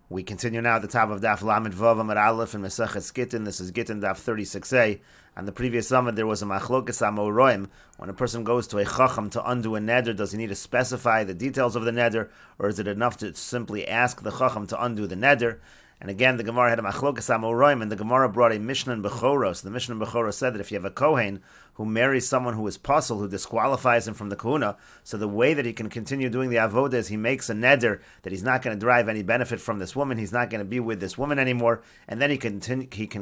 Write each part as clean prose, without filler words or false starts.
We continue now at the top of Daf Lamed Vav Amud Aleph in Meseches Gittin. This is Gittin Daf 36a. On the previous summit, there was a machlokes amoroim. When a person goes to a chacham to undo a neder, does he need to specify the details of the neder, or is it enough to simply ask the chacham to undo the neder? And again, the Gemara had a machlokes amoroim, and the Gemara brought a Mishnah in Bechoros. The Mishnah in Bechoros said that if you have a kohen who marries someone who is puzzle, who disqualifies him from the kahuna, so the way that he can continue doing the avodah is he makes a neder that he's not going to derive any benefit from this woman, he's not going to be with this woman anymore, and then he can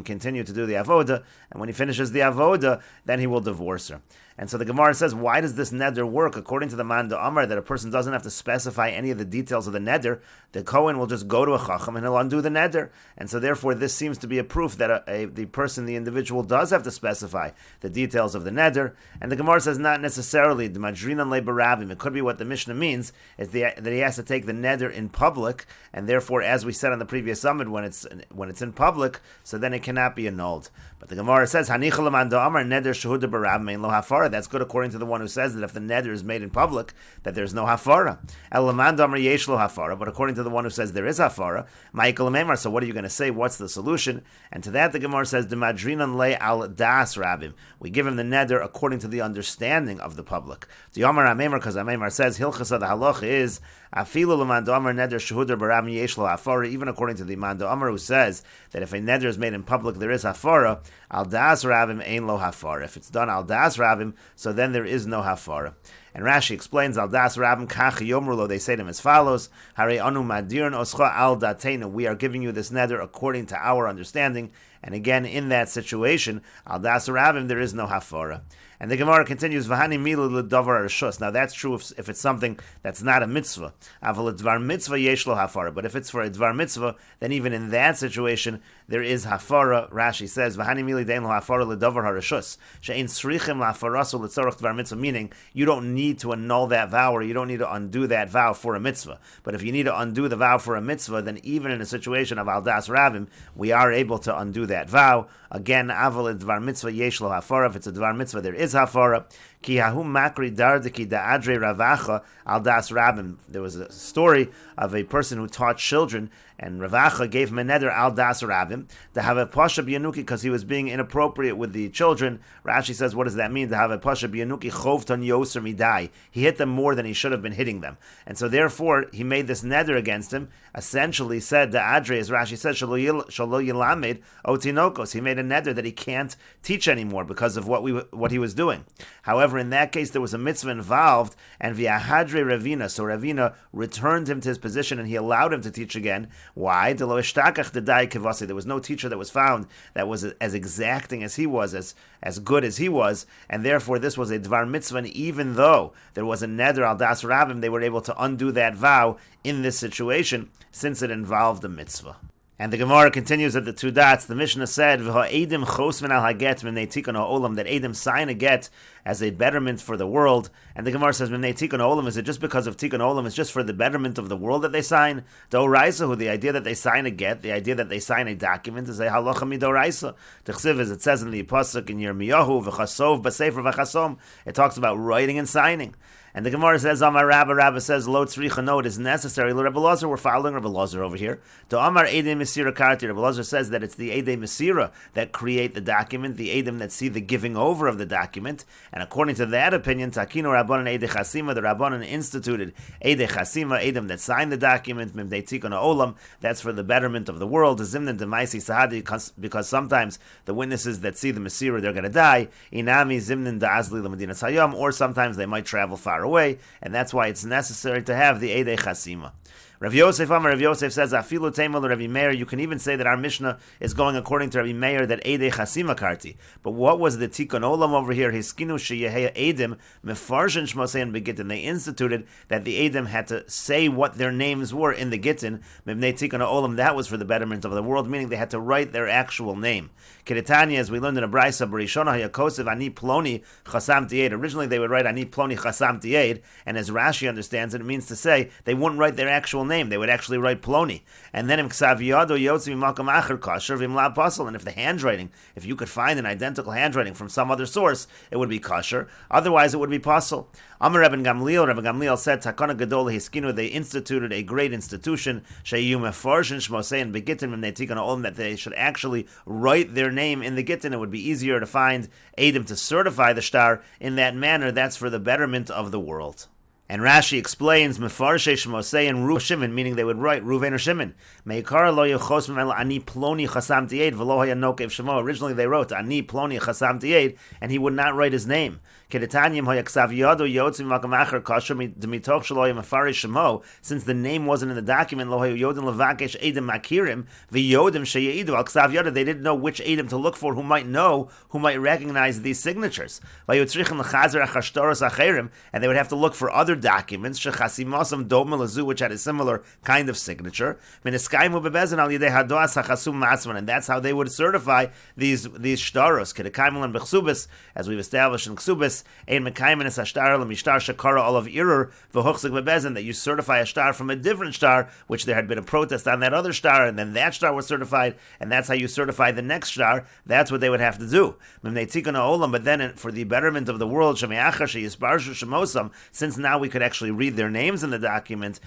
continue to do the avodah, and when he finishes the avodah, then he will divorce her. And so the Gemara says, why does this neder work? According to the Man Amar, that a person doesn't have to specify any of the details of the neder, the kohen will just go to a chacham and he'll undo the neder. And so therefore this seems to be a proof that the person, the individual, does have to specify the details of the neder. And the Gemara says not necessarily, the madrinan le barabim. It could be what the Mishnah means, is that he has to take the neder in public, and therefore, as we said on the previous summit, when it's in public, so then it cannot be annulled. But the Gemara says, Hanicha le-man amar neder shehuda barabim ein lo hafara. That's good according to the one who says that if the neder is made in public, that there's no hafara. El le-man amar yesh lo hafara. But according to the one who says there is hafara, ma'ikol memar. So what are you going to say? What's the solution? And to that the Gemara says, the madrinan le al das rabim. We give him the neder according to the understanding of the public. The Amar Amemar, because Amemar says Hilchasa the halacha is afilu l'mando amar neder shehuder barabim yesh lo hafara. Even according to the mando amar who says that if a neder is made in public there is hafara, al das rabim ein lo hafara. If it's done al das rabim, so then there is no hafara. And Rashi explains al das rabim kach yomrulo. They say to him as follows: Hare anu madirn oscha al datenu. We are giving you this neder according to our understanding. And again, in that situation, al das rabim, there is no hafara. And the Gemara continues, V'hani milu l'davar rishus. Now that's true if it's something that's not a mitzvah. Aval dvar mitzvah yesh lo hafara. But if it's for a dvar mitzvah, then even in that situation, there is hafara. Rashi says, V'hani milu dein lo hafara l'davar harishus. She'ein srichim l'hafarasu l'tzorach dvar mitzvah. Meaning, you don't need to annul that vow, or you don't need to undo that vow for a mitzvah. But if you need to undo the vow for a mitzvah, then even in a situation of al das rabim, we are able to undo that vow. Again, aval dvar mitzvah yesh lo hafara. If it's a dvar mitzvah, there is hafara. Ki hahu makri dardiki da'adre ravacha al das rabim. There was a story of a person who taught children, and Ravacha gave him a neder al das rabim to have a pasha b'yanuki because he was being inappropriate with the children. Rashi says, what does that mean? To have a pasha b'yanuki chovton yoser midai. He hit them more than he should have been hitting them, and so therefore he made this neder against him. Essentially said da'adre, as Rashi says, shalo yilamed otinokos. He made a neder that he can't teach anymore because of what he was doing. However, in that case, there was a mitzvah involved, and v'ahadre Ravina, so Ravina returned him to his position, and he allowed him to teach again. Why? There was no teacher that was found that was as exacting as he was, as good as he was, and therefore this was a dvar mitzvah, and even though there was a neder al das rabim, they were able to undo that vow in this situation, since it involved a mitzvah. And the Gemara continues at the two dots. The Mishnah said, "V'ha'edim chosven al haget mimnei tikun ha'olam," that Edim sign a get as a betterment for the world. And the Gemara says, "Mimnei tikun ha'olam," is it just because of tikun ha'olam? It's just for the betterment of the world that they sign? Doraisa, the idea that they sign a get, the idea that they sign a document, is a halacha midoraisa. T'chsiv, as it says in the pasuk in Yirmiyahu, v'chasov b'sefer v'chasom. It talks about writing and signing. And the Gemara says, Amar Rabba says, Lo tzricha, no, it is necessary. Rabbi Lazar, we're following Rabbi Lazar over here. To Amar Edei Mesira Karti, Rabbi Lazar says that it's the Edei Mesira that create the document, the Edem that see the giving over of the document. And according to that opinion, Takino Rabbanan Edei Chasima, the Rabbanan instituted Edei Chasima, Edem that signed the document, Mimdei Tikun Olam, that's for the betterment of the world. Zimnan Demaisi Sahadi, because sometimes the witnesses that see the Mesira, they're going to die. Inami Zimnan Da'azli Lamedina Sayam, or sometimes they might travel far away, and that's why it's necessary to have the Edei Chasima. Rav Yosef says, Afilu Teimel Rav Meir, you can even say that our Mishnah is going according to Rav Meir that Edei Chasima Karti. But what was the Tikkun Olam over here? Hiskinu Sheyehe Edim Mefarshin Shmosein Begittin. They instituted that the Edim had to say what their names were in the Gittin. Mibnei Tikkun Olam, that was for the betterment of the world, meaning they had to write their actual name. Kedetanya, as we learned in a Brisa, Barishona Hayakosev Ani Ploni Chasam Tied. Originally they would write Ani Ploni Chasam Tied, and as Rashi understands it, it means to say they wouldn't write their actual name. name. They would actually write Ploni. And then, and if the handwriting, if you could find an identical handwriting from some other source, it would be kosher. Otherwise, it would be pasul. Amar Rabbi Gamliel said, Takana Gadol Hiskinu, they instituted a great institution, that they should actually write their name in the Gittin. It would be easier to find Adam to certify the star in that manner. That's for the betterment of the world. And Rashi explains, Mefarshe Shmosei and Ruv Shimon, meaning they would write Ruvain or Shimon. Meikar lo yechos memel ani ploni chasam tied v'lo haya nokev shemo. Originally they wrote ani ploni chasam tied, and he would not write his name. Kedetanyim haya ksav yado yotzim makam acher kasher demitoch shelo haya mefarish shemo. Since the name wasn't in the document, lo haya yodin levakesh edem makirim v'yodim sheyeidu al ksav yada. They didn't know which edem to look for, who might recognize these signatures. Vayotzrichen lechazer achashtoros acherim, and they would have to look for other documents, which had a similar kind of signature, and that's how they would certify these shtaros. As we've established in Ksubis, that you certify a shtar from a different shtar, which there had been a protest on that other shtar, and then that shtar was certified, and that's how you certify the next shtar. That's what they would have to do. But then, for the betterment of the world, since now we could actually read their names in the document,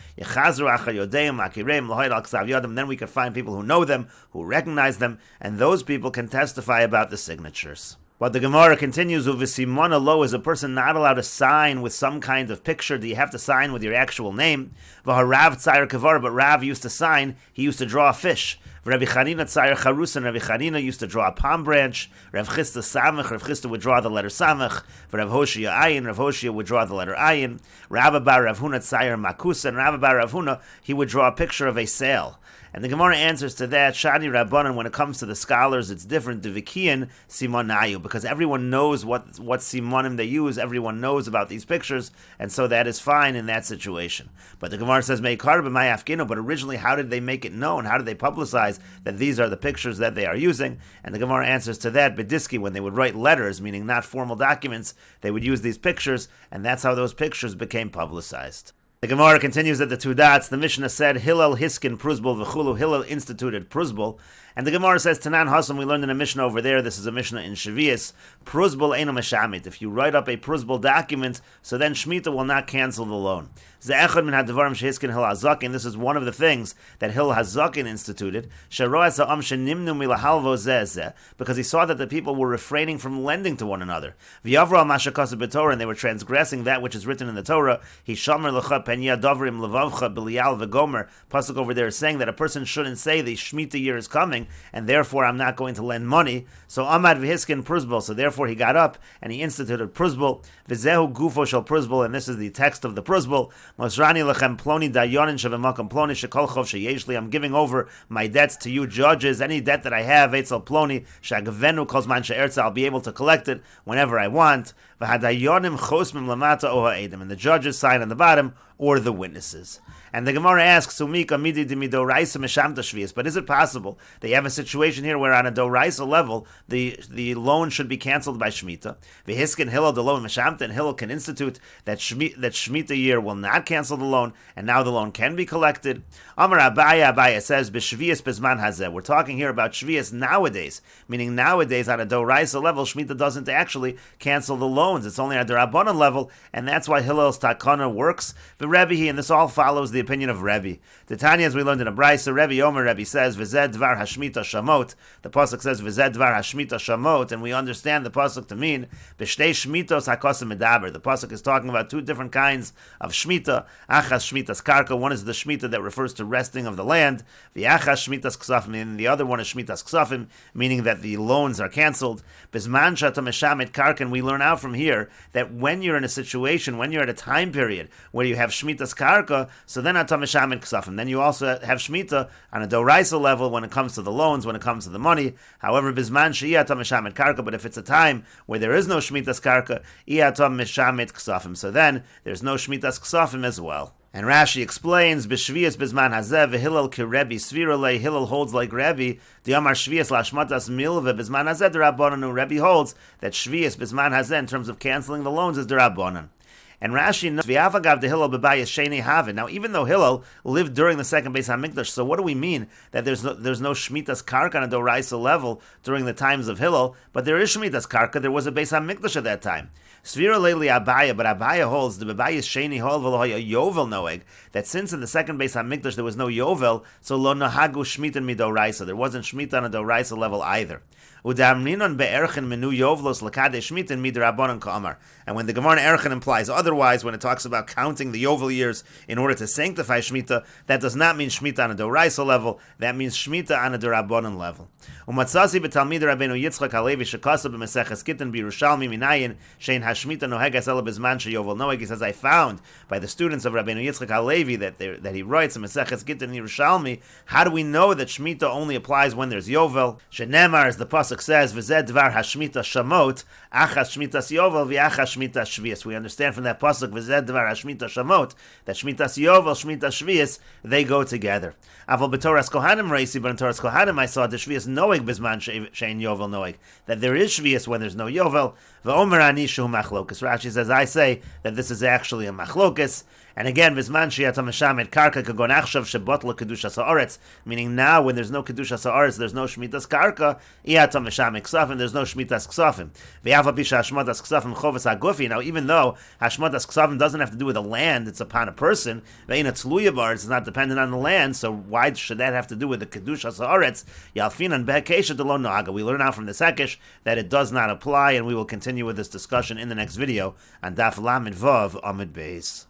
then we could find people who know them, who recognize them, and those people can testify about the signatures. But the Gemara continues, Uvisimona lo, is a person not allowed to sign with some kind of picture? Do you have to sign with your actual name? V'harav tzayir kavar, but Rav used to sign, he used to draw a fish. Rabbi Chanina tzayir charusan, Rabbi Chanina used to draw a palm branch. Rav Chisda samach, Rav Chisda would draw the letter samach. Rav Hoshia ayin, Rav Hoshia would draw the letter ayin. Rabba bar Rav Huna tzayir makusa, and Rabba bar Rav Huna, he would draw a picture of a sail. And the Gemara answers to that, Shani Rabbanan, when it comes to the scholars, it's different, Devikian Simonayu, because everyone knows what Simonim they use, everyone knows about these pictures, and so that is fine in that situation. But the Gemara says, Meikar b'mayafkino, but originally, how did they make it known? How did they publicize that these are the pictures that they are using? And the Gemara answers to that, Bediski, when they would write letters, meaning not formal documents, they would use these pictures, and that's how those pictures became publicized. The Gemara continues at the two dots. The Mishnah said, Hillel Hiskin Pruzbul v'chulu. Hillel instituted Pruzbul. And the Gemara says, Tanan Hasam, we learned in a Mishnah over there, this is a Mishnah in Shavias, Pruzbul eino meshamit. If you write up a Pruzbul document, so then Shemitah will not cancel the loan. Ze'echad min hadvarim shehiskin Hillel Hazakin. This is one of the things that Hillel Hazakin instituted. Sheroas ha'am shenimnu milahalvo zeh, because he saw that the people were refraining from lending to one another. V'yavra al mashakasa b'Torah, and they were transgressing that which is written in the Torah. He shomer l'cha penya davrim levavcha b'lial v'gomer. Pasuk over there is saying that a person shouldn't say the Shemitah year is coming, and therefore I'm not going to lend money. So Amad v'hiskin Pruzbul, so therefore he got up and he instituted Pruzbul. V'zehu gufo shel Pruzbul, and this is the text of the Pruzbul. Mosrani lechem ploni dayonin shev'makom ploni shekol chov sheyeshli. I'm giving over my debts to you judges. Any debt that I have, etzel ploni shagvenu kozman she'ertza, I'll be able to collect it whenever I want. V'hadayonim chosmim lamata oha edem, and the judges sign on the bottom, or the witnesses. And the Gemara asks, Sumika midi dimidoraisa meshamta shvius. But is it possible that you have a situation here where on a doraisa level the loan should be canceled by Shemitah? V'hiskin Hillel the loan meshamta, and Hillel can institute that Shemitah year will not cancel the loan, and now the loan can be collected. Amar Abaya says, B'shvius bezman hazeh. We're talking here about shvius nowadays, meaning nowadays on a doraisa level, Shemitah doesn't actually cancel the loans. It's only at the Rabbanan level, and that's why Hillel's takana works. The Rebbe, and this all follows the opinion of Rebbe. The Tanya, as we learned in a Brisa, Rebbe Omer, Rebbe says, V'zed dvar hashmita shamot. The pasuk says, V'zed dvar hashmita shamot, and we understand the pasuk to mean, B'shtei shmitos hakosim medaber. The pasuk is talking about two different kinds of shmita. Achas shmitas karka, one is the shmita that refers to resting of the land. The achas shmitas ksafim, and the other one is shmitas ksafim, meaning that the loans are cancelled. Bisman shata meshamet karka, and we learn out from here that when you're in a situation, when you're at a time period where you have shmitas karka, so then atam meshamet ksafim. Then you also have shmita on a doraisa level when it comes to the loans, when it comes to the money. However, bisman she'iyah atam meshamet karka, but if it's a time where there is no shmitas karka, iyah atam meshamet ksafim. So then there's no shmitas ksafim as well. And Rashi explains, B'shvius bizman hazeh v'Hillel kiRebbi svirale. Hillel holds like Rebbe. Diamar shvius lashmatas milve bizman hazeh derabbanan. Rebbe holds that shvius bizman hazeh in terms of canceling the loans is derabbanan. And Rashi knows v'avagav de Hillel bebayis sheni havin. Now, even though Hillel lived during the second Beis Hamikdash, so what do we mean that there's no shmitas karka on a doraisa level during the times of Hillel? But there is shmitas karka. There was a Beis Hamikdash at that time. Svira leili Abaya, but Abaya holds the bebayis sheni hol v'lohoya yovel noeg, that since in the second Beis Hamikdash there was no yovel, so lo nahagu shmitan midoraisa. There wasn't shmita on a doraisa level either. Udamrinon be'erchen menu yovlos lakadesh shmitan midrabanan ka'amar. And when the Gemara erchen implies otherwise, when it talks about counting the yovel years in order to sanctify shmita, that does not mean shmita on a doraisa level. That means shmita on a derabanan level. Umatzazi betalmid Rabbeinu Yitzchak Halevi shekasa b'Meseches Gitin b'Yerushalmi minayin shein hashmita nohegas ela b'zman sheyovel noeg. He says, I found by the students of Rabbeinu Yitzchak Halevi that he writes in Meseches Gitin Yerushalmi, how do we know that shmita only applies when there's yovel? Shenemar, as the pasuk says, v'zed dvar hashmita shamot achas shmitas yovel v'achas shmitas shvius. We understand from that pasuk v'zed dvar hashmita shamot that shmitas yovel, shmitas shvius, they go together. Aval b'toras kohanim reisi, but in Toras Kohanim I saw the shvius noeg bizman shein yovel noeg, that there is shvius when there's no yovel. V'omer ani shu machlokas. Rashi says, I say that this is actually a machlokas. And again, Vizman Shiyata Meshamed Karka Kagon Achshav Shebotla Kedushas Haaretz, meaning now when there's no Kedushas Haaretz, there's no Shmitas Karka, Iyata Meshamed Ksafim, there's no Shmitas Ksafim. V'yava Bisha Hashmatas Ksafim Choves HaGufi. Now, even though Hashmatas Ksafim doesn't have to do with the land, it's upon a person, Ve'ina Tzluya Bar, it's not dependent on the land, so why should that have to do with the Kedushas Haaretz? Yalfinan Behekesha Delo Noaga. We learn out from the Sekesh that it does not apply, and we will continue with this discussion in the next video on Daf Lamed Vav Amud Beis.